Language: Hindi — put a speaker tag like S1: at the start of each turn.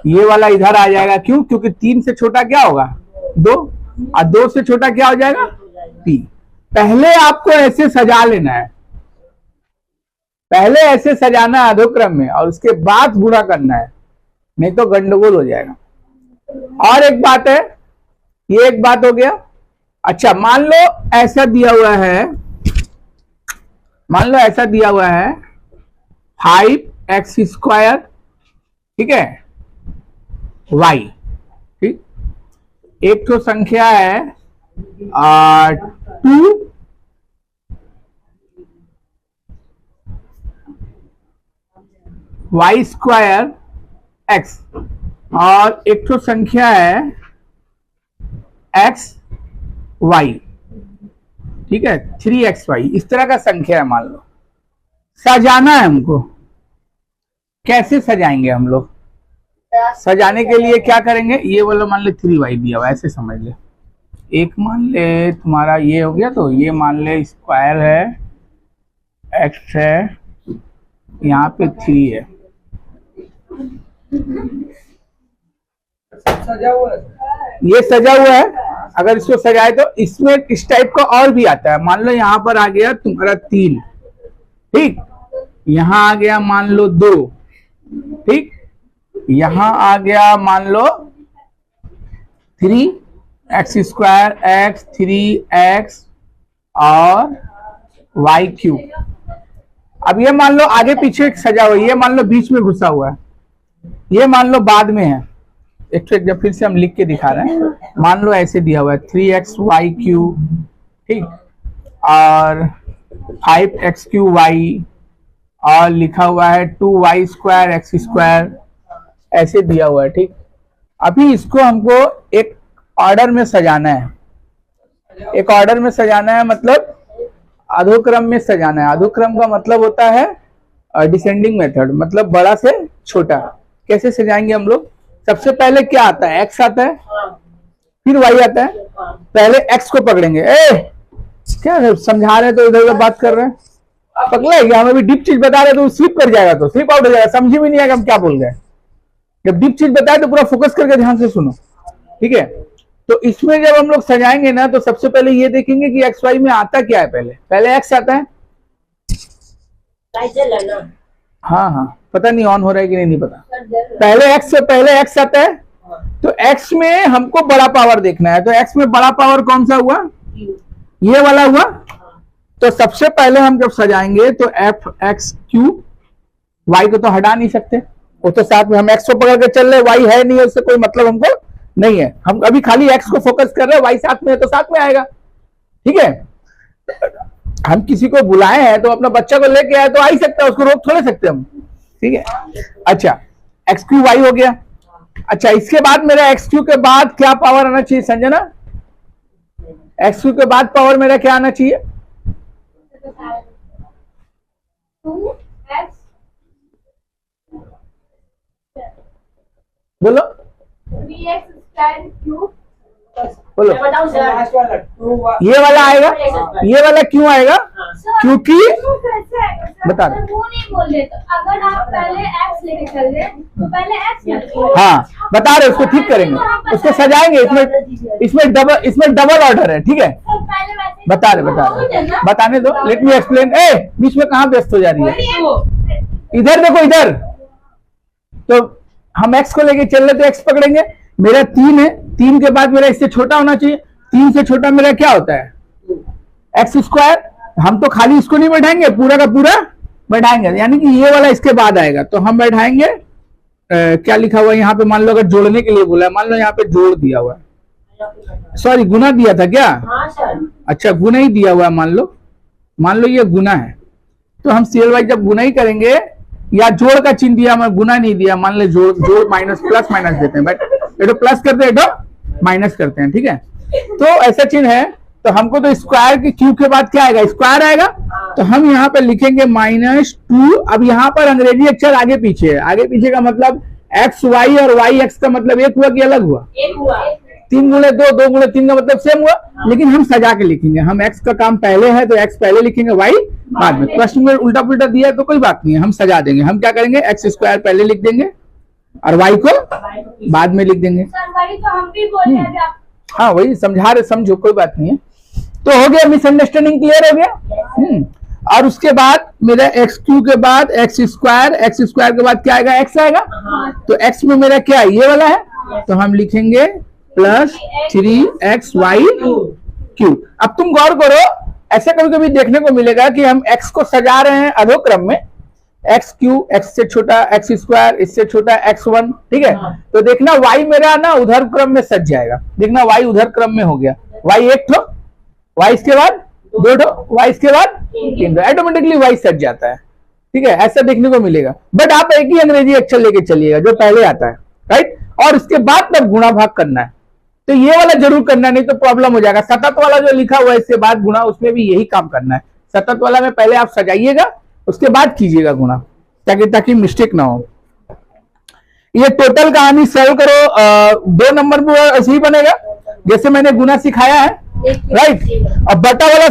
S1: ये वाला इधर आ जाएगा, क्यों? क्योंकि 3 से छोटा क्या होगा? 2, और 2 से छोटा क्या हो जाएगा? 3। पहले आपको ऐसे सजा लेना है, पहले ऐसे सजाना है अधोक्रम में, और उसके बाद गुणा करना है, नहीं तो गंडगोल हो जाएगा। और एक बात है, ये एक बात हो गया। अच्छा, मान लो ऐसा दिया हुआ है, मान लो ऐसा दिया हुआ है 5x², ठीक है, y, ठीक। एक तो संख्या है 2 y² x, और एक तो संख्या है x y, ठीक है, 3xy, इस तरह का संख्या है। मान लो सजाना है हमको, कैसे सजाएंगे हम लोग? सजाने के लिए क्या करेंगे? ये वाला मान ले 3y दिया हुआ, ऐसे समझ ले। एक मान ले तुम्हारा ये हो गया, तो ये मान ले स्क्वायर है, x है, यहाँ पे 3 है,
S2: सजा हुआ है,
S1: ये सजा हुआ है। अगर इसको सजाए तो इसमें इस टाइप का और भी आता है। मान लो यहाँ पर आ गया तुम्हारा 3, ठीक, यहाँ आ गया मान लो 2, ठीक, यहाँ आ गया मान लो 3x² x 3x और y³। अब ये मान लो आगे पीछे एक सजा हुआ है, ये मान लो बीच में घुसा हुआ है, ये मान लो बाद में है। एक जब फिर से हम लिख के दिखा रहे हैं, मान लो ऐसे दिया हुआ है 3xy³, ठीक, और 5x³ और लिखा हुआ है 2y² x², ऐसे दिया हुआ है, ठीक। अभी इसको हमको एक ऑर्डर में सजाना है, एक ऑर्डर में सजाना है, मतलब अधोक्रम में सजाना है। अधोक्रम का मतलब होता है डिसेंडिंग मेथड, मतलब बड़ा से छोटा। कैसे सजाएंगे हम लोग? सबसे पहले क्या आता है? x आता है, फिर y आता है। पहले x को पकड़ेंगे। क्या समझा रहे तो इधर उधर बात कर रहे हैं, पकड़ा है क्या? हम अभी डीप चीज बता रहे तो स्लिप कर जाएगा, तो स्लिप आउट हो जाएगा, समझ में नहीं आएगा हम क्या बोल रहे हैं। जब डीप चीज बताए तो पूरा फोकस करके ध्यान से सुनो, ठीक है। तो इसमें जब हम लोग सजाएंगे ना, तो सबसे पहले ये देखेंगे कि एक्स वाई में आता क्या है। पहले एक्स आता है। हाँ हाँ, पता नहीं ऑन हो रहा है कि नहीं पता। पहले एक्स से पहले एक्स आता है, तो एक्स में हमको बड़ा पावर देखना है। तो एक्स में बड़ा पावर कौन सा हुआ? ये वाला हुआ। तो सबसे पहले हम जब सजाएंगे तो एफ एक्स क्यू, वाई को तो हटा नहीं सकते, वो तो साथ में हम एक्स को पकड़ के चल रहे, वाई है नहीं, उससे कोई मतलब हमको नहीं है। हम अभी खाली एक्स को फोकस कर रहे हैं, वाई साथ में है तो साथ में आएगा, ठीक है। हम किसी को बुलाए हैं तो अपना बच्चा को लेके आए तो आ ही सकता है, उसको रोक थोड़े सकते हम, ठीक है। अच्छा, एक्स क्यू वाई हो गया। अच्छा, इसके बाद मेरा एक्स क्यू के बाद क्या पावर आना चाहिए संजना? एक्स क्यू के बाद पावर मेरा क्या आना चाहिए?
S3: 2x
S1: बोलो
S3: 3x स्क्वायर क्यूब।
S1: बोलो। ये वाला आएगा। ये वाला क्यों आएगा? क्योंकि बता रहे,
S3: वो नहीं बोल रहे। तो अगर आप पहले x लेके चल रहे तो पहले x,
S1: हाँ बता रहे, उसको ठीक करेंगे, उसको सजाएंगे। इसमें डबल ऑर्डर है, ठीक है। बता रहे बताने दो, लेट मी एक्सप्लेन। बीच में कहाँ व्यस्त हो जा रही है? इधर देखो, इधर। तो हम x को लेके चल रहे तो x पकड़ेंगे। मेरा 3 है, 3 के बाद मेरा इससे छोटा होना चाहिए। 3 से छोटा मेरा क्या होता है? X square. हम तो खाली इसको नहीं बैठाएंगे, पूरा का पूरा बैठाएंगे, यानी कि ये वाला इसके बाद आएगा। तो हम बैठाएंगे क्या लिखा हुआ है यहाँ पे? मान लो अगर जोड़ने के लिए बोला है, मान लो यहाँ पे जोड़ दिया हुआ है, सॉरी गुना दिया था क्या? अच्छा, गुना ही दिया हुआ है। मान लो ये गुना है, तो हम सीएल वाई जब गुना ही करेंगे, या जोड़ का चिन्ह दिया, मैं गुना नहीं दिया, मान ले जोड़ माइनस प्लस माइनस देते हैं, बट ये प्लस करते हैं, तो माइनस करते हैं, ठीक है। तो ऐसा चिन्ह है। तो हमको तो स्क्वायर के क्यू के बाद क्या आएगा? स्क्वायर आएगा। तो हम यहाँ पे लिखेंगे -2। अब यहाँ पर अंग्रेजी अक्षर आगे पीछे है। आगे पीछे का मतलब एक्स वाई और वाई एक्स का मतलब एक हुआ कि अलग हुआ? 3 गुणे 2, 2 गुणे 3 का मतलब सेम हुआ, लेकिन हम सजा के लिखेंगे। हम एक्स का काम पहले है तो एक्स पहले लिखेंगे, वाई बाद में। प्रश्न में उल्टा पुल्टा दिया है तो कोई बात नहीं है, हम सजा देंगे। हम क्या करेंगे? एक्स स्क्वायर पहले लिख देंगे, और वाई को बाद में लिख देंगे।
S3: सर वही तो हम भी बोल रहे हैं अभी आप।
S1: हाँ वही समझा रहे, समझो कोई बात नहीं है। तो हो गया, मिसअंडरस्टैंडिंग क्लियर हो गया। और उसके बाद मेरा एक्स क्यू के बाद एक्स स्क्वायर के बाद क्या आएगा, एक्स आएगा। तो एक्स में मेरा क्या है, ये वाला है, तो हम लिखेंगे प्लस 3xy⁵। अब तुम गौर करो, ऐसे कभी कभी देखने को मिलेगा कि हम x को सजा रहे हैं अधोक्रम में, x3 x से छोटा, x² इससे छोटा, x1, ठीक है। तो देखना y मेरा ना उधर क्रम में सज जाएगा, देखना y उधर क्रम में हो गया, y एक ठो, y इसके बाद दो ठो, y इसके बाद तीन ठो, ऑटोमेटिकली y सज जाता है, ठीक है। ऐसा देखने को मिलेगा। बट आप एक ही अंग्रेजी अक्षर लेके चलिएगा जो पहले आता है, राइट। और उसके बाद तब गुणा भाग करना है, तो ये वाला जरूर करना, नहीं तो प्रॉब्लम हो जाएगा। सतत वाला जो लिखा हुआ है इसके बाद गुणा, उसमें भी यही काम करना है। सतत वाला में पहले आप सजाइएगा, उसके बाद कीजिएगा गुणा, ताकि मिस्टेक ना हो। ये टोटल कहानी सॉल्व करो, 2 नंबर में ऐसे ही बनेगा जैसे मैंने गुणा सिखाया है, राइट। अब बटा वाला